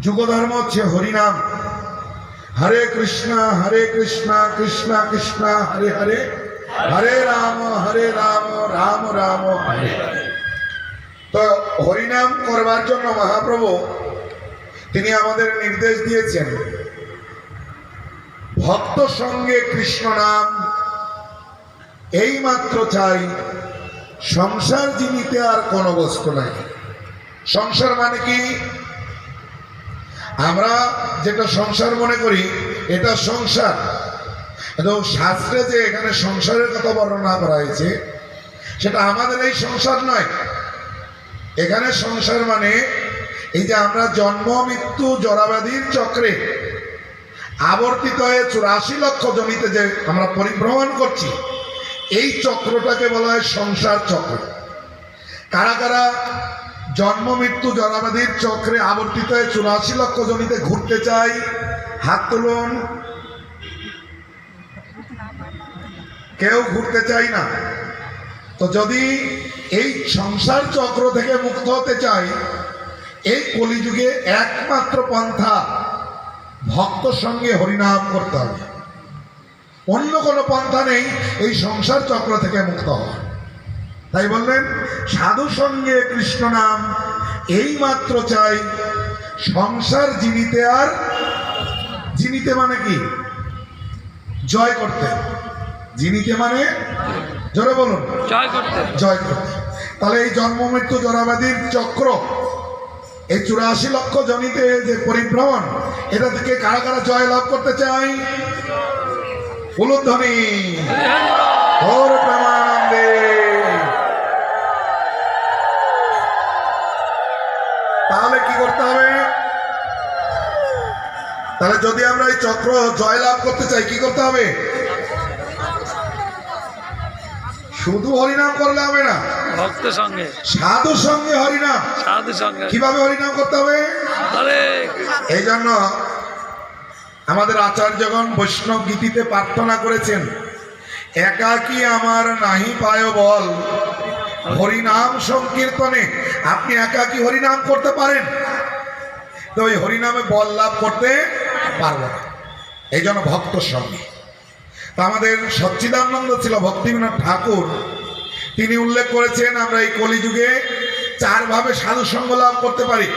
যুগধর্ম হচ্ছে হরিনাম। হরে কৃষ্ণ কৃষ্ণ কৃষ্ণ হরে হরে, হরে রাম রাম রাম হরে হরে। তো হরিনাম করবার জন্য মহাপ্রভু তিনি আমাদের নির্দেশ দিয়েছেন, ভক্ত সঙ্গে কৃষ্ণ নাম এই মাত্র চাই, সংসার জিনিতে আর কোনো বস্তু নাই। সংসার মানে কি? আমরা যেটা সংসার মনে করি এটা সংসার, এবং শাস্ত্রে যে এখানে সংসারের কথা বর্ণনা করা হয়েছে সেটা আমাদের এই সংসার নয়। এখানে সংসার মানে এই যে আমরা জন্ম মৃত্যু জরাব্যাধির চক্রে আবর্তিত হয়ে 84 লক্ষ জমিতে যে আমরা পরিভ্রমণ করছি, এই চক্রটাকে বলা হয় সংসার চক্র। কারা কারা জন্ম মৃত্যু জরাব্যাধির চক্রে আবর্তিত হয়ে 84 লক্ষ জমিতে ঘুরতে চাই? হাত তুলুন। কেউ ঘুরতে চাই না। তো যদি এই সংসার চক্র থেকে মুক্ত হতে চাই, এই কলিযুগে একমাত্র পন্থা ভক্ত সঙ্গে হরিনাম করতে হবে। অন্য কোনো পন্থা নেই এই সংসার চক্র থেকে মুক্ত হওয়া। তাই বললেন সাধু সঙ্গে কৃষ্ণ নাম এই মাত্র চাই, সংসার জিনিতে আর, জিনিতে মানে কি? জয় করতে। জিনিতে মানে জোরে বলুন, জয় করতে। জয় করতে। তাহলে এই জন্ম মৃত্যু জরাব্যাধির চক্র, এই 84 লক্ষ জমিতে যে পরিভ্রমণ, এটা থেকে কারা কারা জয় লাভ করতে চাই? উলুধ্বনি ওর প্রেমানন্দে। তাহলে কি করতে হবে? তাহলে যদি আমরা এই চক্র জয় লাভ করতে চাই কি করতে হবে? শুধু হরিনাম করলে হবে না, ভক্ত সঙ্গে সাধু সঙ্গে হরিনাম। সাধু সঙ্গে কিভাবে হরিনাম করতে হবে? হরে এই জন্য আমাদের আচার্যগণ বৈষ্ণব গীতিতে প্রার্থনা করেছেন, একাকী আমার নাহি পায় বল, হরিনাম সংকীর্তনে। আপনি একাকী হরিনাম করতে পারেন, তো ওই হরিনামে বল লাভ করতে পারবেন না। এই জন্য ভক্ত সঙ্গে। তা আমাদের সচ্চিদানন্দ ছিল ভক্তিবিনোদ ঠাকুর, তিনি উল্লেখ করেছেন আমরা এই কলিযুগে 4 ভাবে সাধু সঙ্গ লাভ করতে পারি।